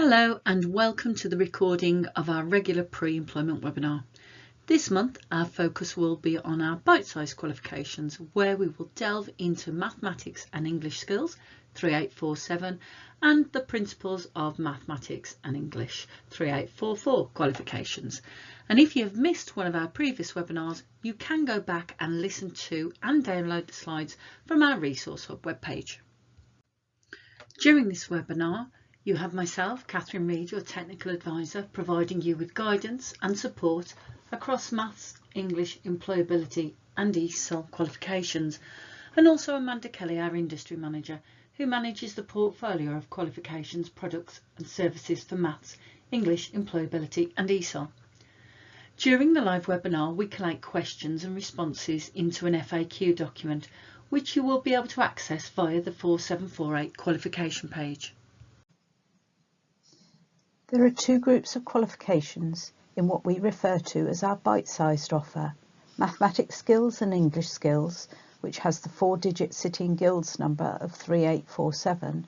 Hello and welcome to the recording of our regular pre-employment webinar. This month our focus will be on our bite-sized qualifications, where we will delve into mathematics and English skills 3847 and the principles of mathematics and English 3844 qualifications. And if you have missed one of our previous webinars, you can go back and listen to and download the slides from our Resource Hub webpage. During this webinar, you have myself, Catherine Reid, your technical advisor, providing you with guidance and support across maths, English, employability and ESOL qualifications, and also Amanda Kelly, our industry manager, who manages the portfolio of qualifications, products and services for maths, English, employability and ESOL. During the live webinar, we collate questions and responses into an FAQ document, which you will be able to access via the 4748 qualification page. There are two groups of qualifications in what we refer to as our bite-sized offer: mathematics skills and English skills, which has the 4-digit Sitting Guilds number of 3847,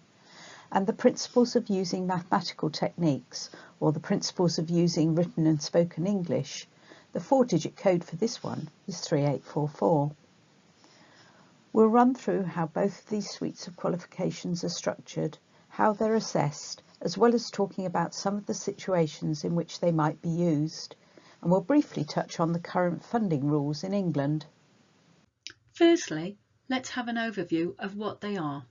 and the principles of using mathematical techniques, or the principles of using written and spoken English. The 4-digit code for this one is 3844. We'll run through how both of these suites of qualifications are structured, how they're assessed, as well as talking about some of the situations in which they might be used, and we'll briefly touch on the current funding rules in England. Firstly, let's have an overview of what they are.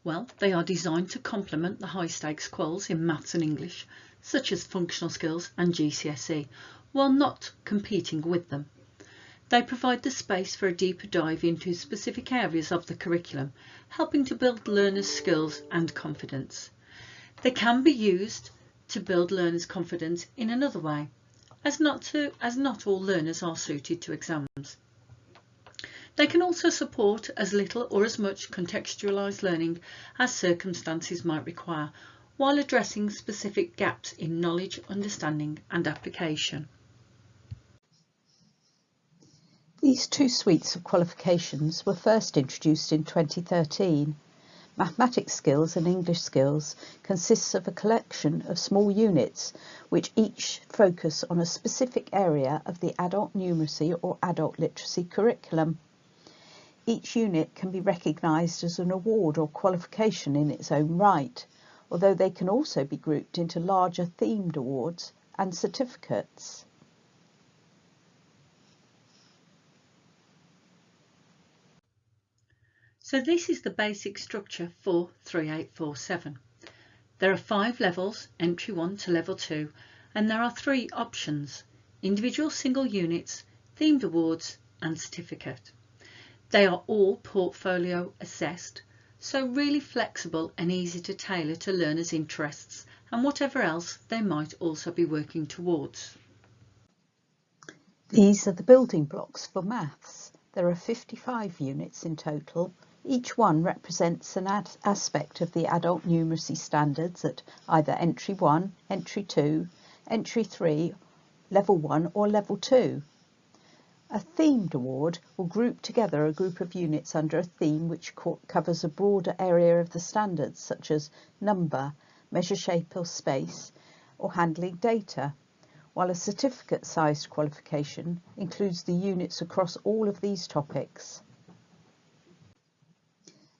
Well, they are designed to complement the high stakes quals in maths and English, such as functional skills and GCSE, while not competing with them. They provide the space for a deeper dive into specific areas of the curriculum, helping to build learners' skills and confidence. They can be used to build learners' confidence in another way, as not all learners are suited to exams. They can also support as little or as much contextualised learning as circumstances might require, while addressing specific gaps in knowledge, understanding and application. These two suites of qualifications were first introduced in 2013. Mathematics skills and English skills consists of a collection of small units which each focus on a specific area of the adult numeracy or adult literacy curriculum. Each unit can be recognised as an award or qualification in its own right, although they can also be grouped into larger themed awards and certificates. So this is the basic structure for 3847. There are 5 levels, entry 1 to level 2, and there are 3 options: individual single units, themed awards and certificate. They are all portfolio assessed, so really flexible and easy to tailor to learners' interests and whatever else they might also be working towards. These are the building blocks for maths. There are 55 units in total. Each one represents an aspect of the adult numeracy standards at either entry 1, entry 2, entry 3, level 1 or level 2. A themed award will group together a group of units under a theme which covers a broader area of the standards, such as number, measure shape or space, or handling data, while a certificate-sized qualification includes the units across all of these topics.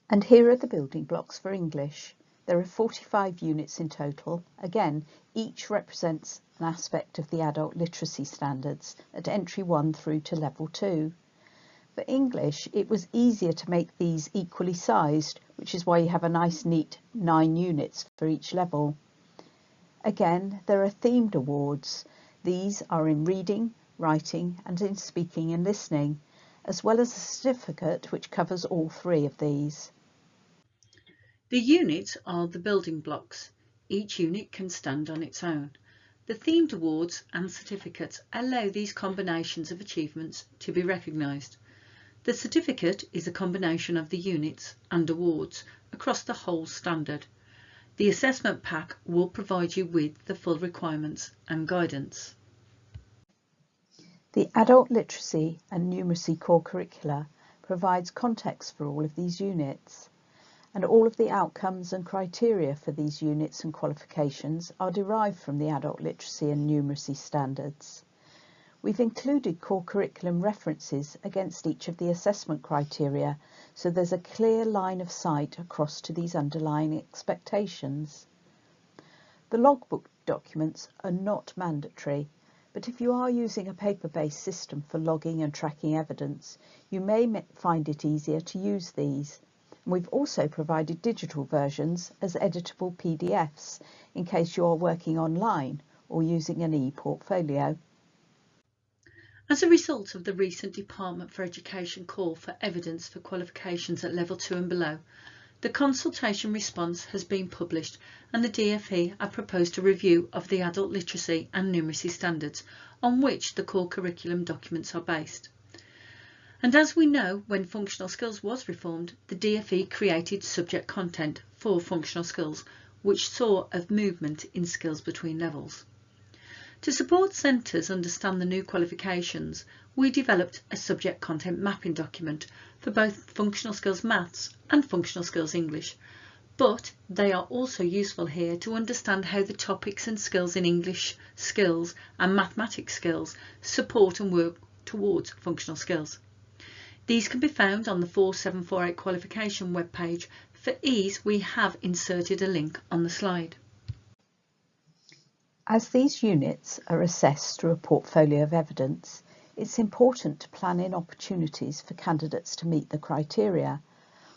And here are the building blocks for English. There are 45 units in total. Again, each represents an aspect of the adult literacy standards at entry 1 through to level 2. For English, it was easier to make these equally sized, which is why you have a nice neat 9 units for each level. Again, there are themed awards. These are in reading, writing and in speaking and listening, as well as a certificate which covers all 3 of these. The units are the building blocks. Each unit can stand on its own. The themed awards and certificates allow these combinations of achievements to be recognised. The certificate is a combination of the units and awards across the whole standard. The assessment pack will provide you with the full requirements and guidance. The Adult Literacy and Numeracy core curricula provides context for all of these units. and all of the outcomes and criteria for these units and qualifications are derived from the adult literacy and numeracy standards. We've included core curriculum references against each of the assessment criteria, so there's a clear line of sight across to these underlying expectations. The logbook documents are not mandatory, but if you are using a paper-based system for logging and tracking evidence, you may find it easier to use these. We've also provided digital versions as editable PDFs in case you are working online or using an e-portfolio. As a result of the recent Department for Education call for evidence for qualifications at Level 2 and below, the consultation response has been published and the DfE have proposed a review of the adult literacy and numeracy standards on which the core curriculum documents are based. And as we know, when functional skills was reformed, the DfE created subject content for functional skills, which saw a movement in skills between levels. To support centres understand the new qualifications, we developed a subject content mapping document for both functional skills maths and functional skills English, but they are also useful here to understand how the topics and skills in English skills and mathematics skills support and work towards functional skills. These can be found on the 4748 qualification webpage. For ease, we have inserted a link on the slide. As these units are assessed through a portfolio of evidence, it's important to plan in opportunities for candidates to meet the criteria,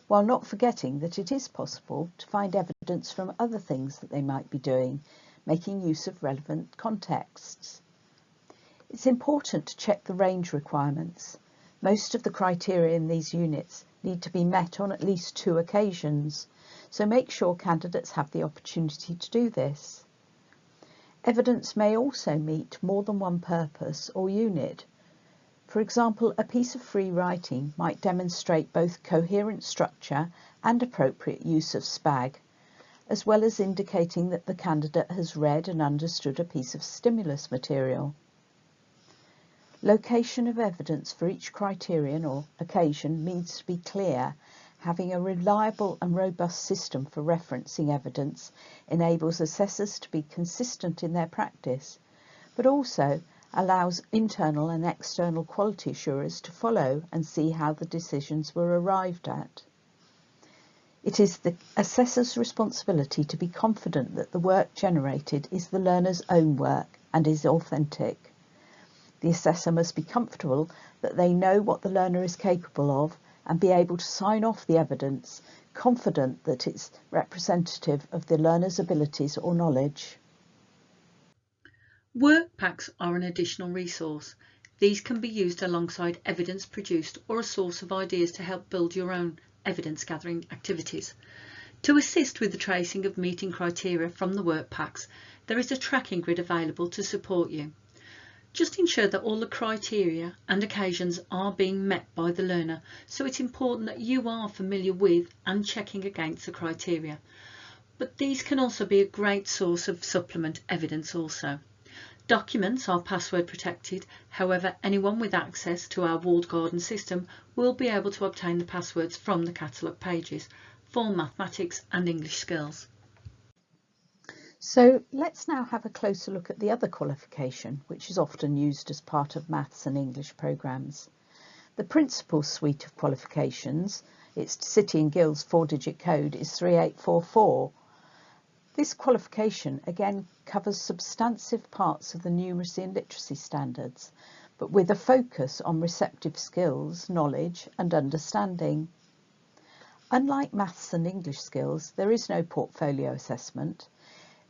while not forgetting that it is possible to find evidence from other things that they might be doing, making use of relevant contexts. It's important to check the range requirements. Most of the criteria in these units need to be met on at least 2 occasions, so make sure candidates have the opportunity to do this. Evidence may also meet more than one purpose or unit. For example, a piece of free writing might demonstrate both coherent structure and appropriate use of SPAG, as well as indicating that the candidate has read and understood a piece of stimulus material. Location of evidence for each criterion or occasion needs to be clear. Having a reliable and robust system for referencing evidence enables assessors to be consistent in their practice, but also allows internal and external quality assurers to follow and see how the decisions were arrived at. It is the assessor's responsibility to be confident that the work generated is the learner's own work and is authentic. The assessor must be comfortable that they know what the learner is capable of and be able to sign off the evidence, confident that it's representative of the learner's abilities or knowledge. Work packs are an additional resource. These can be used alongside evidence produced or a source of ideas to help build your own evidence gathering activities. To assist with the tracing of meeting criteria from the work packs, there is a tracking grid available to support you. Just ensure that all the criteria and occasions are being met by the learner, so it's important that you are familiar with and checking against the criteria. But these can also be a great source of supplement evidence also. Documents are password protected, however anyone with access to our walled garden system will be able to obtain the passwords from the catalogue pages for mathematics and English skills. So let's now have a closer look at the other qualification, which is often used as part of maths and English programmes. The principal suite of qualifications, its City and Guilds 4-digit code is 3844. This qualification again covers substantive parts of the numeracy and literacy standards, but with a focus on receptive skills, knowledge and understanding. Unlike maths and English skills, there is no portfolio assessment.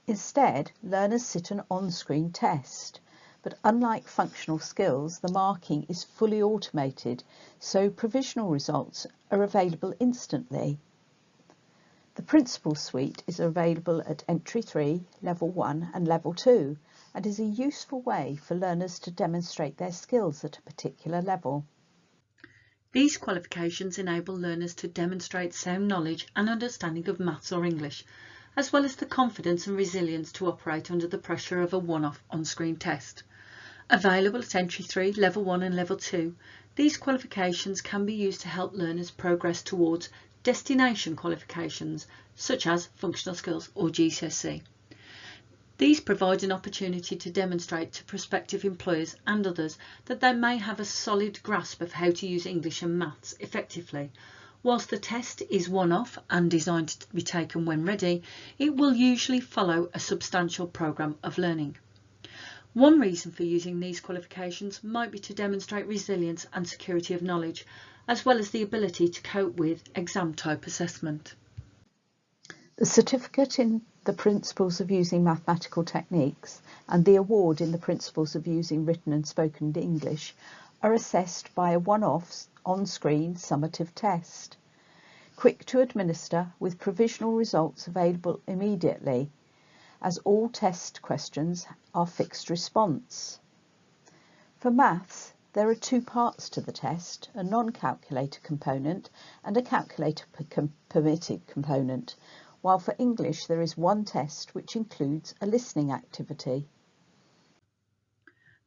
Instead, learners sit an on-screen test, but unlike functional skills, the marking is fully automated, so provisional results are available instantly. The principal suite is available at Entry 3, Level 1 and Level 2, and is a useful way for learners to demonstrate their skills at a particular level. These qualifications enable learners to demonstrate sound knowledge and understanding of maths or English, as well as the confidence and resilience to operate under the pressure of a one-off on-screen test. Available at Entry 3, Level 1 and Level 2, these qualifications can be used to help learners progress towards destination qualifications such as functional skills or GCSE. These provide an opportunity to demonstrate to prospective employers and others that they may have a solid grasp of how to use English and maths effectively. Whilst the test is one-off and designed to be taken when ready, it will usually follow a substantial programme of learning. One reason for using these qualifications might be to demonstrate resilience and security of knowledge, as well as the ability to cope with exam-type assessment. The certificate in the Principles of Using Mathematical Techniques and the award in the Principles of Using Written and Spoken English are assessed by a one-off on-screen summative test, quick to administer with provisional results available immediately, as all test questions are fixed response. For maths, there are two parts to the test, a non-calculator component and a calculator permitted component, while for English there is one test which includes a listening activity.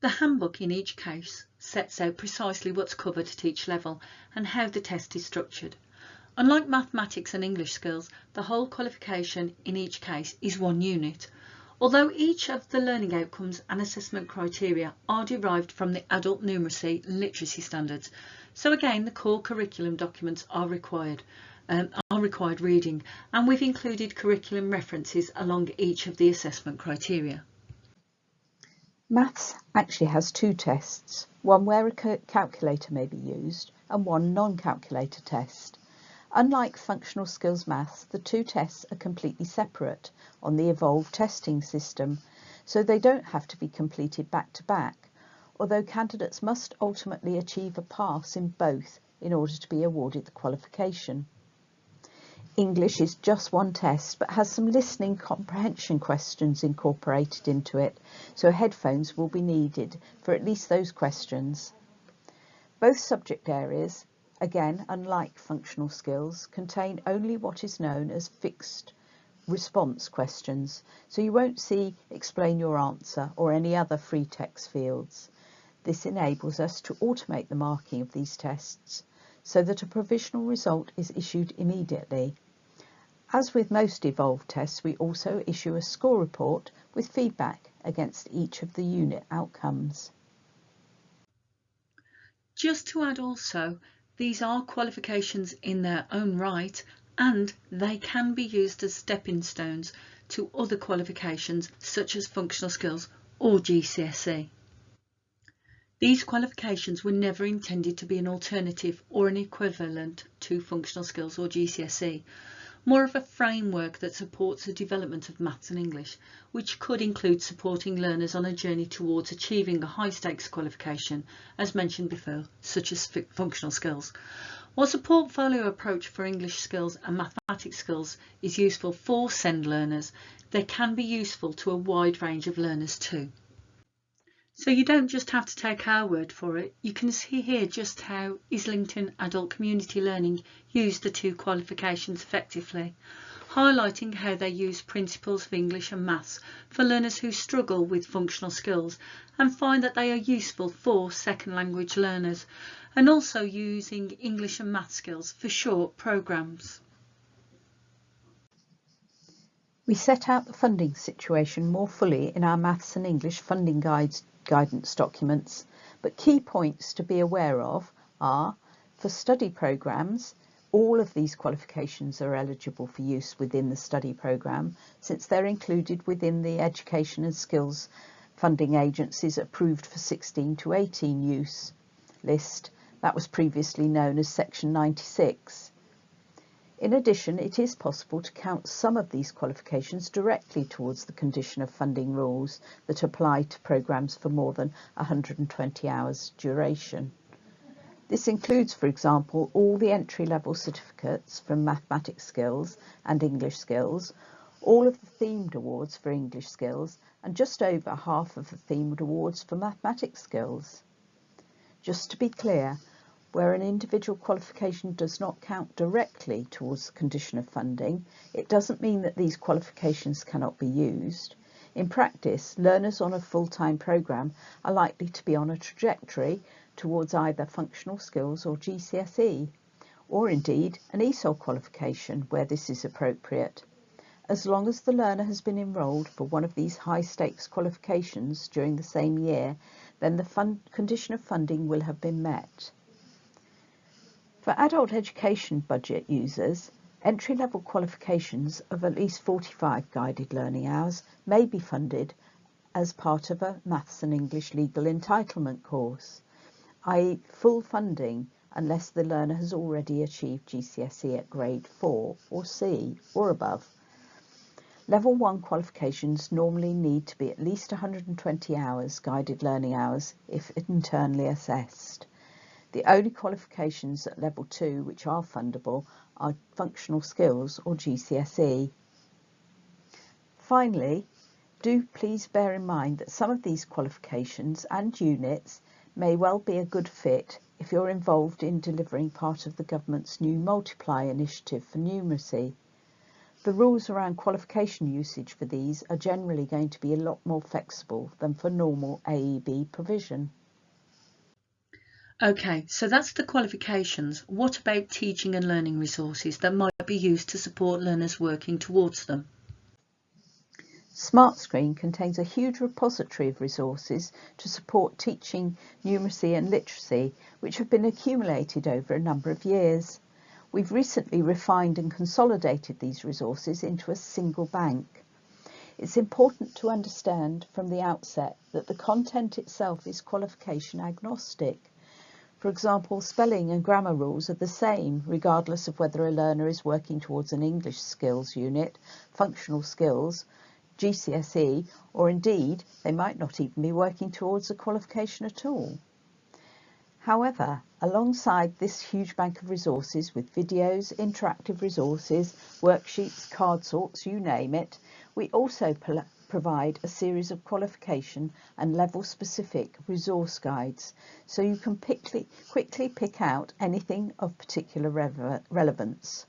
The handbook in each case sets out precisely what's covered at each level and how the test is structured. Unlike mathematics and English skills, the whole qualification in each case is one unit, although each of the learning outcomes and assessment criteria are derived from the adult numeracy and literacy standards. So again, the core curriculum documents are required reading, and we've included curriculum references along each of the assessment criteria. Maths actually has two tests, one where a calculator may be used and one non-calculator test. Unlike functional skills maths, the two tests are completely separate on the evolved testing system, so they don't have to be completed back to back, although candidates must ultimately achieve a pass in both in order to be awarded the qualification. English is just one test but has some listening comprehension questions incorporated into it, so headphones will be needed for at least those questions. Both subject areas, again unlike functional skills, contain only what is known as fixed response questions, so you won't see explain your answer or any other free text fields. This enables us to automate the marking of these tests so that a provisional result is issued immediately. As with most evolved tests, we also issue a score report with feedback against each of the unit outcomes. Just to add also, these are qualifications in their own right, and they can be used as stepping stones to other qualifications such as functional skills or GCSE. These qualifications were never intended to be an alternative or an equivalent to functional skills or GCSE, more of a framework that supports the development of maths and English, which could include supporting learners on a journey towards achieving a high stakes qualification, as mentioned before, such as functional skills. Whilst a portfolio approach for English skills and mathematics skills is useful for SEND learners, they can be useful to a wide range of learners too. So you don't just have to take our word for it, you can see here just how Islington Adult Community Learning used the two qualifications effectively, highlighting how they use principles of English and maths for learners who struggle with functional skills and find that they are useful for second language learners, and also using English and maths skills for short programmes. We set out the funding situation more fully in our Maths and English funding guidance documents, but key points to be aware of are, for study programmes, all of these qualifications are eligible for use within the study programme, since they're included within the Education and Skills Funding Agency's approved for 16 to 18 use list. That was previously known as Section 96. In addition, it is possible to count some of these qualifications directly towards the condition of funding rules that apply to programmes for more than 120 hours duration. This includes, for example, all the entry-level certificates from mathematics skills and English skills, all of the themed awards for English skills, and just over half of the themed awards for mathematics skills. Just to be clear, where an individual qualification does not count directly towards the condition of funding, it doesn't mean that these qualifications cannot be used. In practice, learners on a full-time programme are likely to be on a trajectory towards either functional skills or GCSE, or indeed an ESOL qualification where this is appropriate. As long as the learner has been enrolled for one of these high-stakes qualifications during the same year, then the condition of funding will have been met. For adult education budget users, entry-level qualifications of at least 45 guided learning hours may be funded as part of a Maths and English legal entitlement course, i.e. full funding unless the learner has already achieved GCSE at grade 4 or C or above. Level 1 qualifications normally need to be at least 120 hours guided learning hours if internally assessed. The only qualifications at Level 2 which are fundable are functional skills or GCSE. Finally, do please bear in mind that some of these qualifications and units may well be a good fit if you're involved in delivering part of the government's new Multiply initiative for numeracy. The rules around qualification usage for these are generally going to be a lot more flexible than for normal AEB provision. Okay, so that's the qualifications. What about teaching and learning resources that might be used to support learners working towards them? SmartScreen contains a huge repository of resources to support teaching numeracy and literacy, which have been accumulated over a number of years. We've recently refined and consolidated these resources into a single bank. It's important to understand from the outset that the content itself is qualification agnostic. For example, spelling and grammar rules are the same regardless of whether a learner is working towards an English skills unit, functional skills, GCSE, or indeed they might not even be working towards a qualification at all. However, alongside this huge bank of resources with videos, interactive resources, worksheets, card sorts, you name it, we also provide a series of qualification and level specific resource guides so you can quickly pick out anything of particular relevance.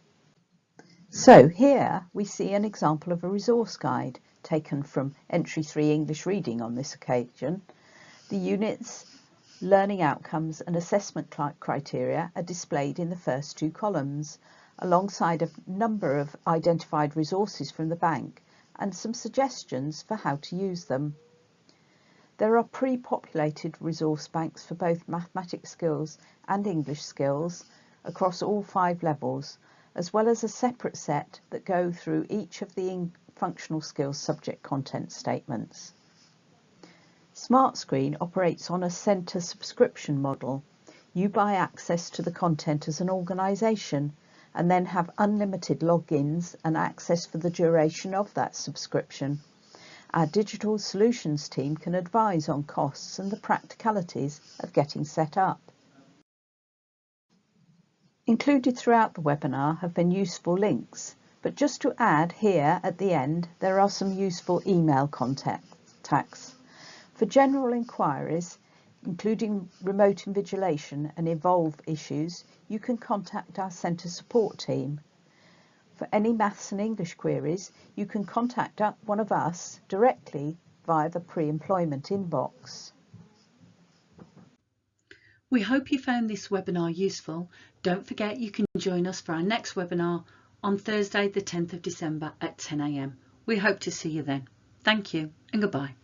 So here we see an example of a resource guide taken from Entry 3 English Reading on this occasion. The units, learning outcomes and assessment criteria are displayed in the first two columns, alongside a number of identified resources from the bank and some suggestions for how to use them. There are pre-populated resource banks for both mathematics skills and English skills across all 5 levels, as well as a separate set that go through each of the functional skills subject content statements. SmartScreen operates on a centre subscription model. You buy access to the content as an organisation and then have unlimited logins and access for the duration of that subscription. Our digital solutions team can advise on costs and the practicalities of getting set up. Included throughout the webinar have been useful links, but just to add here at the end, there are some useful email contacts. For general inquiries, including remote invigilation and Evolve issues, you can contact our centre support team. For any maths and English queries, you can contact one of us directly via the pre-employment inbox. We hope you found this webinar useful. Don't forget you can join us for our next webinar on Thursday the 10th of December at 10 AM. We hope to see you then. Thank you and goodbye.